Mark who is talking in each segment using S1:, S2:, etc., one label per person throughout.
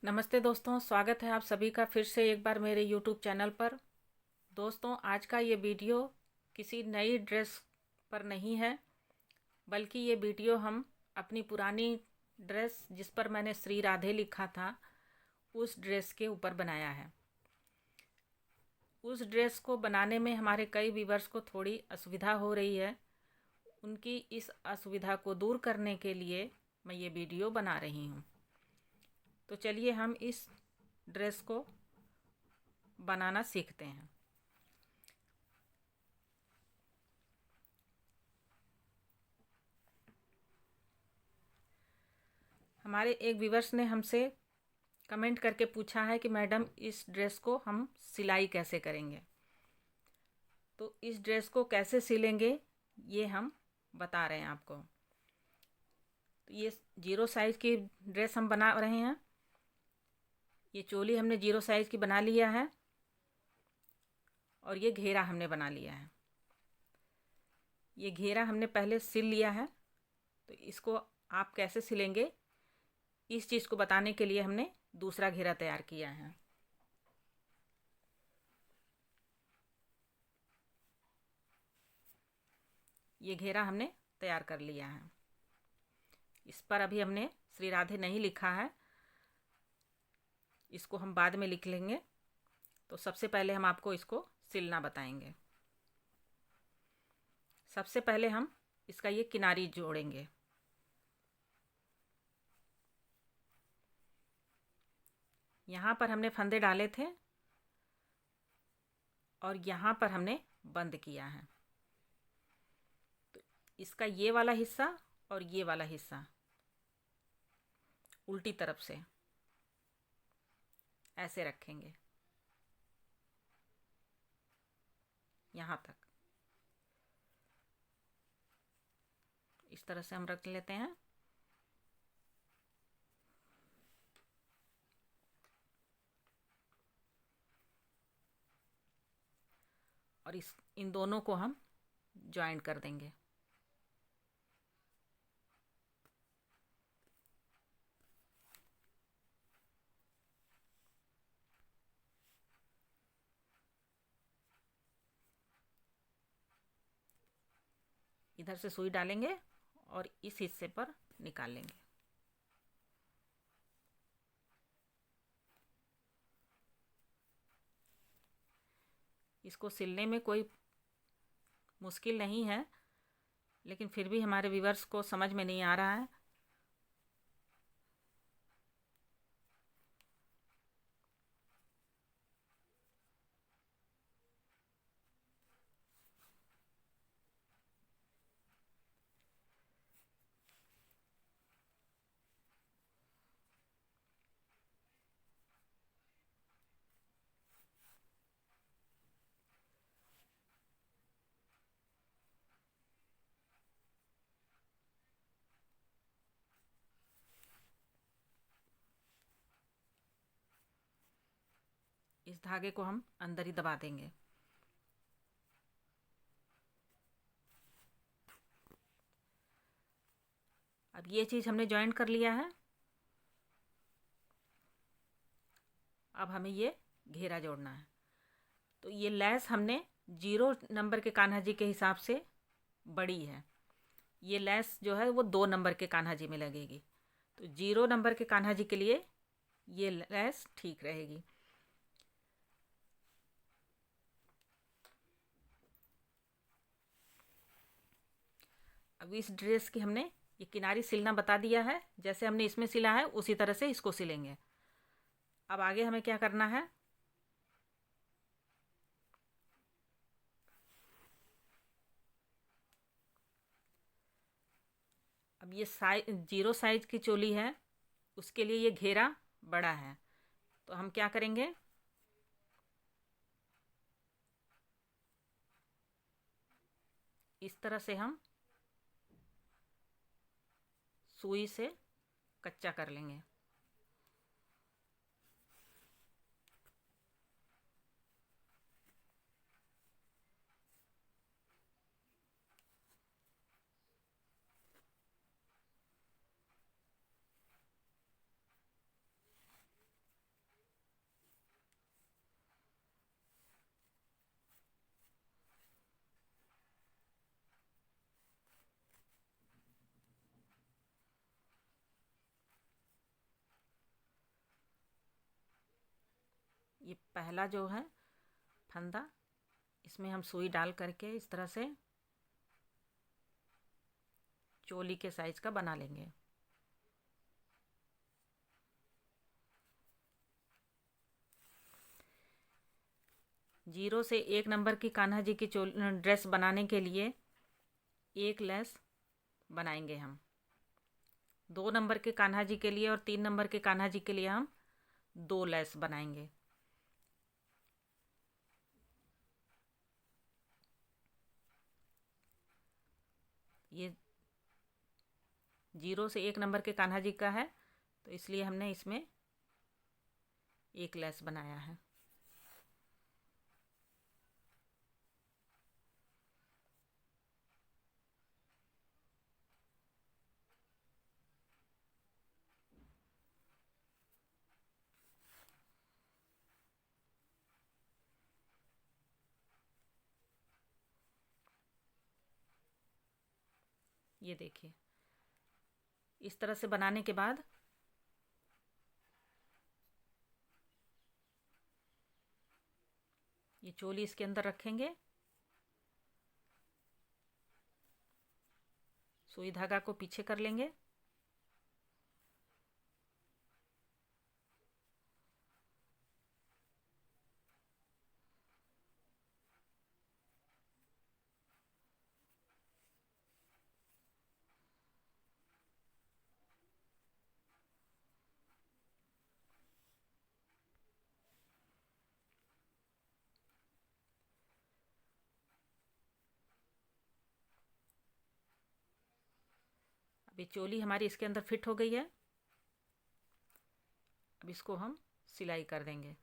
S1: नमस्ते दोस्तों, स्वागत है आप सभी का फिर से एक बार मेरे YouTube चैनल पर। दोस्तों, आज का ये वीडियो किसी नई ड्रेस पर नहीं है, बल्कि ये वीडियो हम अपनी पुरानी ड्रेस जिस पर मैंने श्री राधे लिखा था उस ड्रेस के ऊपर बनाया है। उस ड्रेस को बनाने में हमारे कई व्यूअर्स को थोड़ी असुविधा हो रही है। उनकी इस असुविधा को दूर करने के लिए मैं ये वीडियो बना रही हूँ। तो चलिए हम इस ड्रेस को बनाना सीखते हैं। हमारे एक व्यूवर्स ने हमसे कमेंट करके पूछा है कि मैडम इस ड्रेस को हम सिलाई कैसे करेंगे। तो इस ड्रेस को कैसे सिलेंगे ये हम बता रहे हैं आपको। तो ये 0 साइज़ की ड्रेस हम बना रहे हैं। ये चोली हमने 0 साइज़ की बना लिया है और ये घेरा हमने बना लिया है। ये घेरा हमने पहले सिल लिया है। तो इसको आप कैसे सिलेंगे इस चीज़ को बताने के लिए हमने दूसरा घेरा तैयार किया है। ये घेरा हमने तैयार कर लिया है। इस पर अभी हमने श्री राधे नहीं लिखा है, इसको हम बाद में लिख लेंगे। तो सबसे पहले हम आपको इसको सिलना बताएंगे। सबसे पहले हम इसका ये किनारी जोड़ेंगे। यहाँ पर हमने फंदे डाले थे और यहाँ पर हमने बंद किया है। तो इसका ये वाला हिस्सा और ये वाला हिस्सा उल्टी तरफ से ऐसे रखेंगे यहाँ तक। इस तरह से हम रख लेते हैं। और इन दोनों को हम ज्वाइंट कर देंगे। इधर से सुई डालेंगे और इस हिस्से पर निकाल लेंगे। इसको सिलने में कोई मुश्किल नहीं है, लेकिन फिर भी हमारे व्यूअर्स को समझ में नहीं आ रहा है। इस धागे को हम अंदर ही दबा देंगे। अब ये चीज़ हमने जॉइंट कर लिया है। अब हमें ये घेरा जोड़ना है। तो ये लेस हमने 0 नंबर के कान्हा जी के हिसाब से बड़ी है। ये लेस जो है वो 2 नंबर के कान्हा जी में लगेगी। तो 0 नंबर के कान्हा जी के लिए ये लेस ठीक रहेगी। अब इस ड्रेस की हमने ये किनारी सिलना बता दिया है। जैसे हमने इसमें सिला है उसी तरह से इसको सिलेंगे। अब आगे हमें क्या करना है, अब ये 0 साइज की चोली है, उसके लिए ये घेरा बड़ा है। तो हम क्या करेंगे, इस तरह से हम सुई से कच्चा कर लेंगे। ये पहला जो है फंदा, इसमें हम सुई डाल करके इस तरह से चोली के साइज का बना लेंगे। जीरो से 1 नंबर की कान्हा जी की ड्रेस बनाने के लिए 1 लेस बनाएंगे हम। 2 नंबर के कान्हा जी के लिए और 3 नंबर के कान्हा जी के लिए हम 2 लेस बनाएंगे। ये 0 से 1 नंबर के कान्हा जी का है, तो इसलिए हमने इसमें 1 लेस बनाया है। ये देखिए, इस तरह से बनाने के बाद ये चोली इसके अंदर रखेंगे, सुई धागा को पीछे कर लेंगे, अभी चोली हमारी इसके अंदर फिट हो गई है। अब इसको हम सिलाई कर देंगे।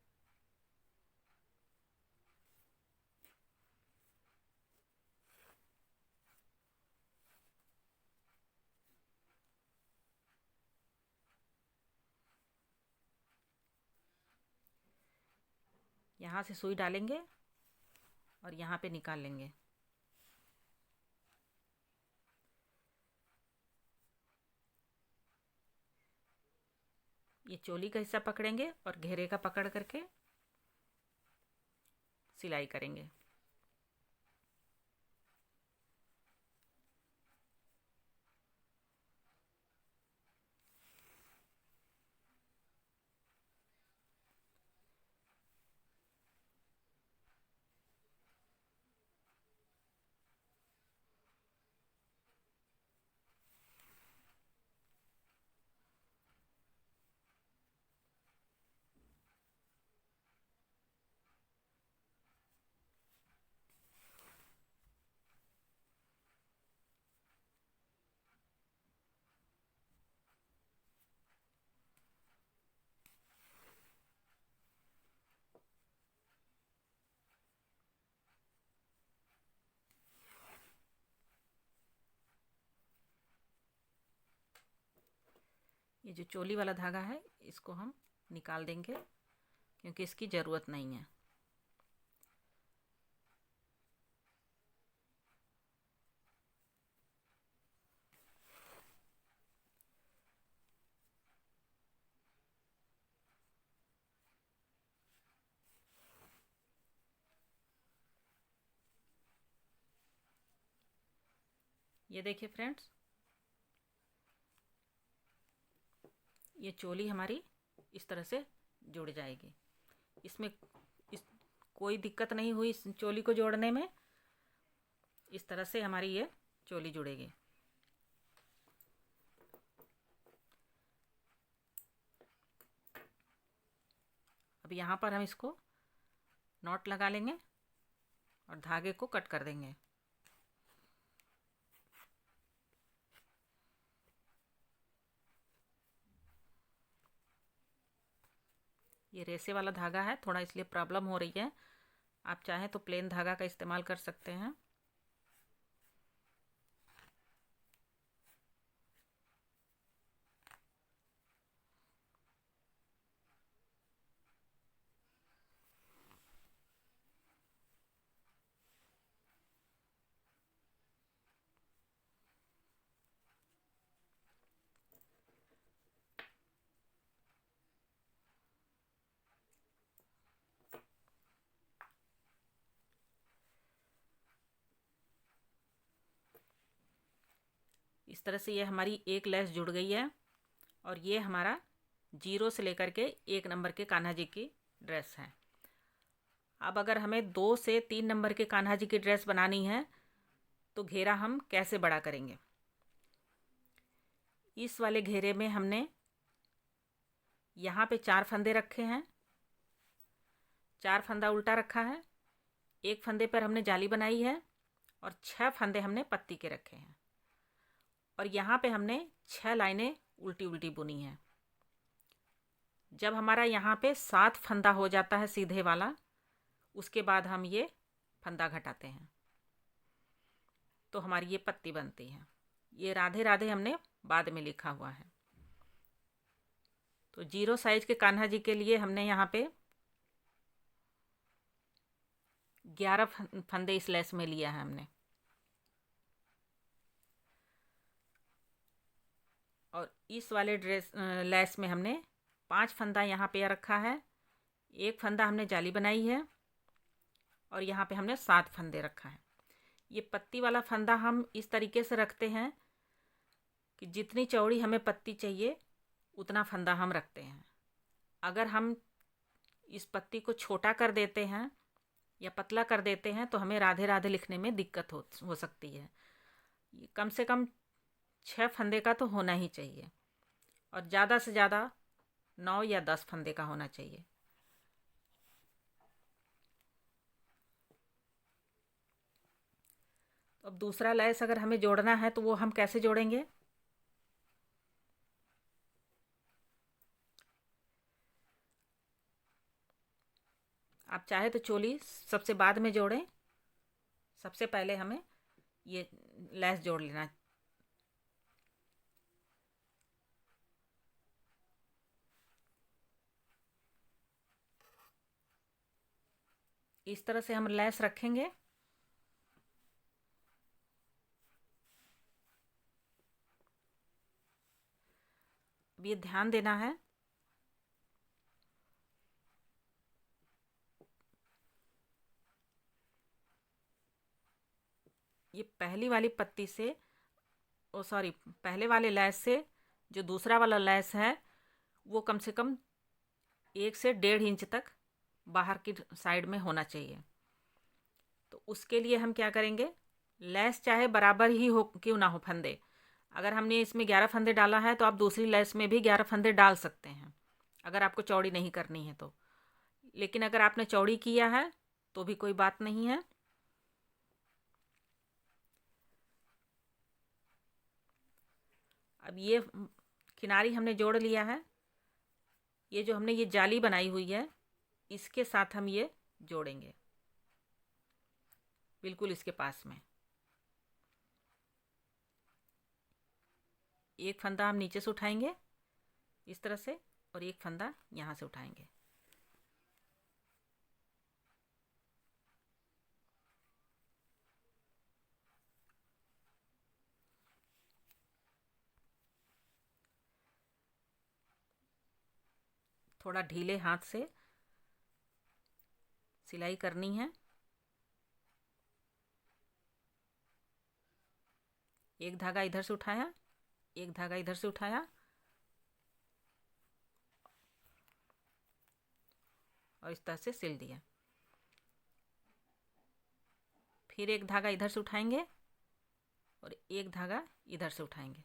S1: यहाँ से सुई डालेंगे और यहाँ पे निकाल लेंगे। ये चोली का हिस्सा पकड़ेंगे और घेरे का पकड़ करके सिलाई करेंगे। ये जो चोली वाला धागा है इसको हम निकाल देंगे, क्योंकि इसकी ज़रूरत नहीं है। ये देखिए फ्रेंड्स, ये चोली हमारी इस तरह से जुड़ जाएगी। इसमें इस कोई दिक्कत नहीं हुई इस चोली को जोड़ने में। इस तरह से हमारी ये चोली जुड़ेगी। अब यहाँ पर हम इसको नॉट लगा लेंगे और धागे को कट कर देंगे। ये रेसे वाला धागा है, थोड़ा इसलिए प्रॉब्लम हो रही है। आप चाहें तो प्लेन धागा का इस्तेमाल कर सकते हैं। इस तरह से ये हमारी एक लेस जुड़ गई है और ये हमारा 0 से लेकर के 1 नंबर के कान्हा जी की ड्रेस है। अब अगर हमें 2 से 3 नंबर के कान्हा जी की ड्रेस बनानी है तो घेरा हम कैसे बड़ा करेंगे। इस वाले घेरे में हमने यहाँ पे 4 फंदे रखे हैं, 4 फंदा उल्टा रखा है, एक फंदे पर हमने जाली बनाई है और 6 फंदे हमने पत्ती के रखे हैं और यहाँ पे हमने 6 लाइनें उल्टी उल्टी बुनी हैं। जब हमारा यहाँ पे 7 फंदा हो जाता है सीधे वाला, उसके बाद हम ये फंदा घटाते हैं तो हमारी ये पत्ती बनती है। ये राधे राधे हमने बाद में लिखा हुआ है। तो 0 साइज के कान्हा जी के लिए हमने यहाँ पे 11 फंदे इस लेस में लिया है हमने। और इस वाले लेस में हमने 5 फंदा यहाँ पे रखा है, एक फंदा हमने जाली बनाई है और यहाँ पे हमने 7 फंदे रखा है। ये पत्ती वाला फंदा हम इस तरीके से रखते हैं कि जितनी चौड़ी हमें पत्ती चाहिए उतना फंदा हम रखते हैं। अगर हम इस पत्ती को छोटा कर देते हैं या पतला कर देते हैं तो हमें राधे राधे लिखने में दिक्कत हो सकती है। कम से कम 6 फंदे का तो होना ही चाहिए और ज़्यादा से ज़्यादा 9 या 10 फंदे का होना चाहिए। अब दूसरा लेस अगर हमें जोड़ना है तो वो हम कैसे जोड़ेंगे। आप चाहे तो चोली सबसे बाद में जोड़ें, सबसे पहले हमें ये लेस जोड़ लेना। इस तरह से हम लेस रखेंगे। अब ये ध्यान देना है ये पहली वाली पत्ती से पहले वाले लेस से जो दूसरा वाला लेस है वो कम से कम 1 से 1.5 इंच तक बाहर की साइड में होना चाहिए। तो उसके लिए हम क्या करेंगे, लेस चाहे बराबर ही हो क्यों ना हो फंदे, अगर हमने इसमें 11 फंदे डाला है तो आप दूसरी लेस में भी 11 फंदे डाल सकते हैं अगर आपको चौड़ी नहीं करनी है तो। लेकिन अगर आपने चौड़ी किया है तो भी कोई बात नहीं है। अब ये किनारी हमने जोड़ लिया है। ये जो हमने ये जाली बनाई हुई है इसके साथ हम ये जोड़ेंगे बिल्कुल इसके पास में। एक फंदा हम नीचे से उठाएंगे इस तरह से और एक फंदा यहाँ से उठाएंगे। थोड़ा ढीले हाथ से सिलाई करनी है। एक धागा इधर से उठाया, एक धागा इधर से उठाया और इस तरह से सिल दिया। फिर एक धागा इधर से उठाएंगे और एक धागा इधर से उठाएंगे।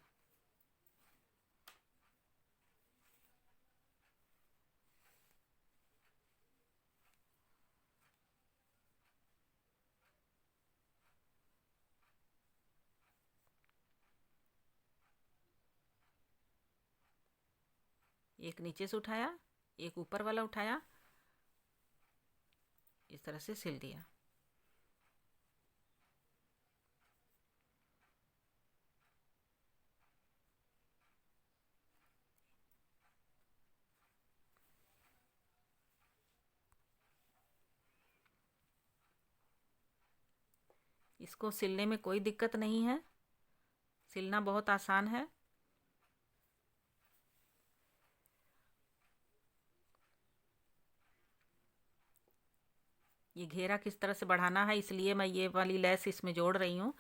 S1: एक नीचे से उठाया, एक ऊपर वाला उठाया, इस तरह से सिल दिया। इसको सिलने में कोई दिक्कत नहीं है, सिलना बहुत आसान है। ये घेरा किस तरह से बढ़ाना है इसलिए मैं ये वाली लेस इसमें जोड़ रही हूँ।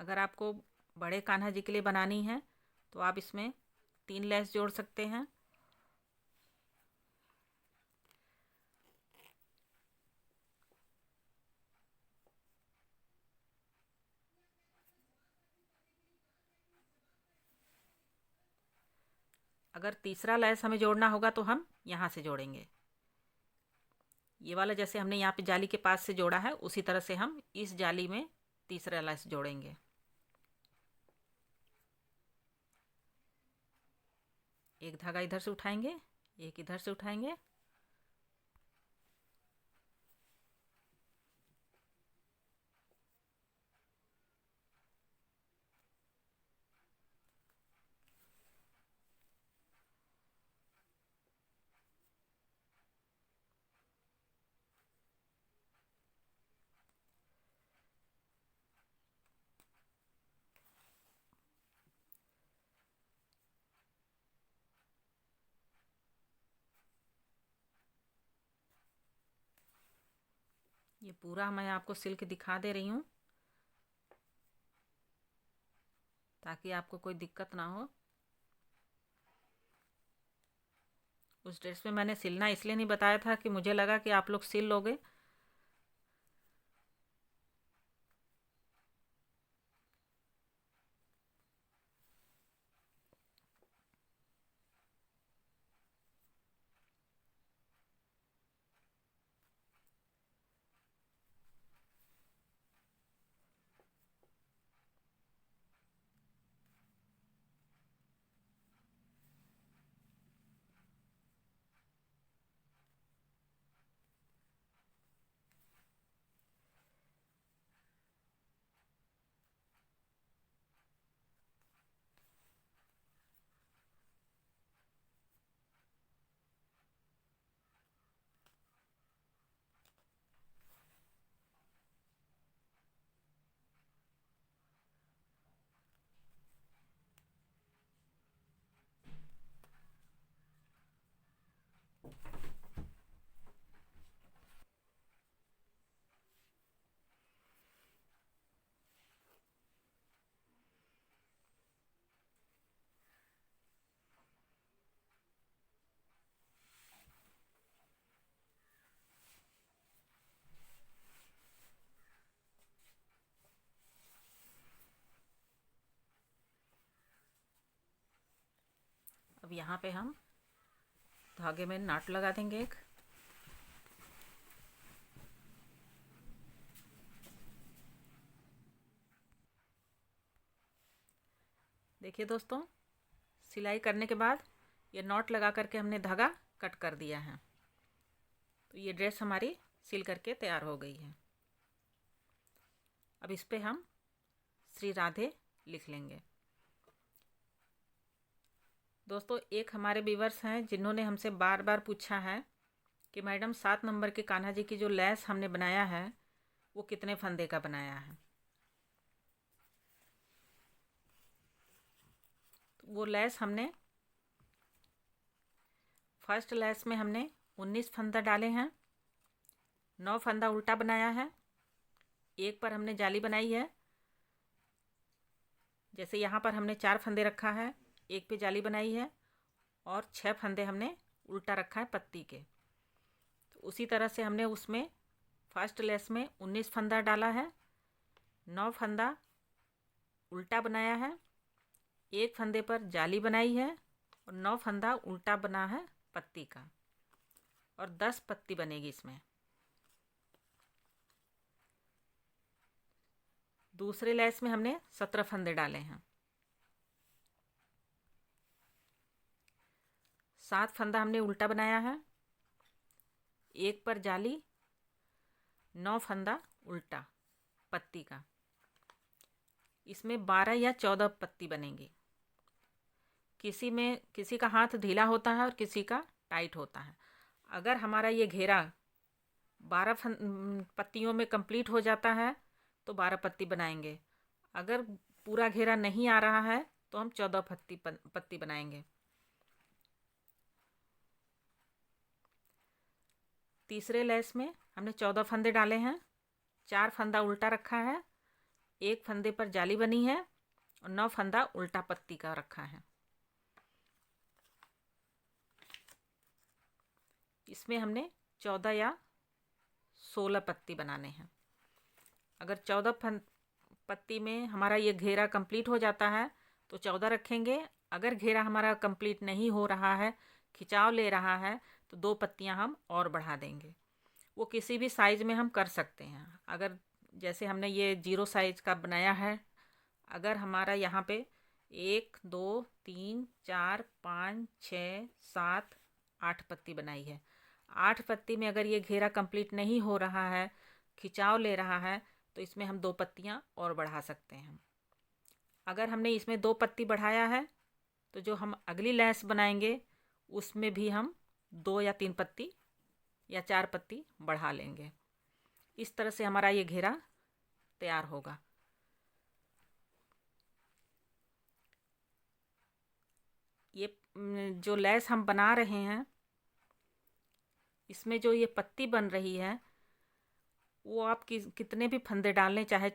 S1: अगर आपको बड़े कान्हा जी के लिए बनानी है तो आप इसमें 3 लेस जोड़ सकते हैं। अगर तीसरा लेस हमें जोड़ना होगा तो हम यहाँ से जोड़ेंगे। ये वाला जैसे हमने यहाँ पे जाली के पास से जोड़ा है उसी तरह से हम इस जाली में तीसरा लेस जोड़ेंगे। एक धागा इधर से उठाएंगे, एक इधर से उठाएंगे, ये पूरा मैं आपको सिल के दिखा दे रही हूँ ताकि आपको कोई दिक्कत ना हो। उस ड्रेस में मैंने सिलना इसलिए नहीं बताया था कि मुझे लगा कि आप लोग सिल लोगे। अब यहाँ पे हम धागे में नाट लगा देंगे एक। देखिए दोस्तों, सिलाई करने के बाद ये नॉट लगा करके हमने धागा कट कर दिया है। तो ये ड्रेस हमारी सिल करके तैयार हो गई है। अब इस पे हम श्री राधे लिख लेंगे। दोस्तों, एक हमारे व्यूअर्स हैं जिन्होंने हमसे बार बार पूछा है कि मैडम 7 नंबर के कान्हा जी की जो लेस हमने बनाया है वो कितने फंदे का बनाया है। तो वो लेस हमने फर्स्ट लेस में हमने 19 फंदा डाले हैं, 9 फंदा उल्टा बनाया है, एक पर हमने जाली बनाई है। जैसे यहाँ पर हमने 4 फंदे रखा है, एक पे जाली बनाई है और 6 फंदे हमने उल्टा रखा है पत्ती के। तो उसी तरह से हमने उसमें फर्स्ट लेस में 19 फंदा डाला है, 9 फंदा उल्टा बनाया है, एक फंदे पर जाली बनाई है और 9 फंदा उल्टा बना है पत्ती का, और 10 पत्ती बनेगी इसमें। दूसरे लेस में हमने 17 फंदे डाले हैं, 7 फंदा हमने उल्टा बनाया है, एक पर जाली, 9 फंदा उल्टा पत्ती का। इसमें 12 या 14 पत्ती बनेंगी। किसी का हाथ ढीला होता है और किसी का टाइट होता है। अगर हमारा ये घेरा 12 पत्तियों में कंप्लीट हो जाता है तो 12 पत्ती बनाएंगे। अगर पूरा घेरा नहीं आ रहा है तो हम 14 पत्ती बनाएंगे। तीसरे लेस में हमने 14 फंदे डाले हैं, 4 फंदा उल्टा रखा है, एक फंदे पर जाली बनी है और 9 फंदा उल्टा पत्ती का रखा है। इसमें हमने 14 या 16 पत्ती बनाने हैं। अगर 14 पत्ती में हमारा ये घेरा कंप्लीट हो जाता है तो 14 रखेंगे। अगर घेरा हमारा कंप्लीट नहीं हो रहा है, खिंचाव ले रहा है, तो 2 पत्तियां हम और बढ़ा देंगे। वो किसी भी साइज़ में हम कर सकते हैं। अगर जैसे हमने ये 0 साइज़ का बनाया है, अगर हमारा यहाँ पे 1 2 3 4 5 6 7 8 पत्ती बनाई है, 8 पत्ती में अगर ये घेरा कंप्लीट नहीं हो रहा है, खिंचाव ले रहा है, तो इसमें हम 2 पत्तियाँ और बढ़ा सकते हैं। अगर हमने इसमें 2 पत्ती बढ़ाया है तो जो हम अगली लैस बनाएंगे उसमें भी हम 2 या 3 पत्ती या 4 पत्ती बढ़ा लेंगे। इस तरह से हमारा ये घेरा तैयार होगा। ये जो लैस हम बना रहे हैं, इसमें जो ये पत्ती बन रही है वो आप कितने भी फंदे डालें, चाहे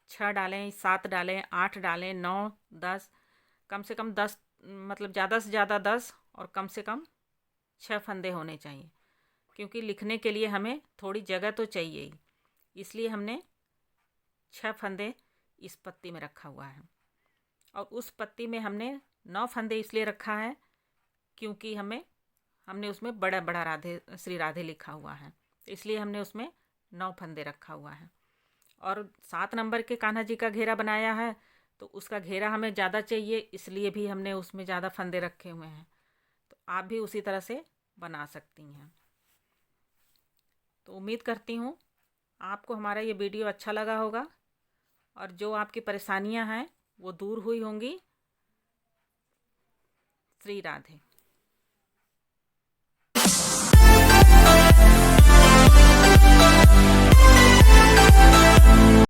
S1: 6 डालें, 7 डालें, 8 डालें, 9 10, कम से कम 10, मतलब ज़्यादा से ज़्यादा 10 और कम से कम 6 फंदे होने चाहिए, क्योंकि लिखने के लिए हमें थोड़ी जगह तो चाहिए ही। इसलिए हमने 6 फंदे इस पत्ती में रखा हुआ है। और उस पत्ती में हमने 9 फंदे इसलिए रखा है क्योंकि हमने उसमें बड़ा बड़ा राधे श्री राधे लिखा हुआ है, इसलिए हमने उसमें 9 फंदे रखा हुआ है। और 7 नंबर के कान्हा जी का घेरा बनाया है तो उसका घेरा हमें ज़्यादा चाहिए, इसलिए भी हमने उसमें ज़्यादा फंदे रखे हुए हैं। तो आप भी उसी तरह से बना सकती हैं। तो उम्मीद करती हूँ आपको हमारा ये वीडियो अच्छा लगा होगा और जो आपकी परेशानियां हैं वो दूर हुई होंगी। श्री राधे।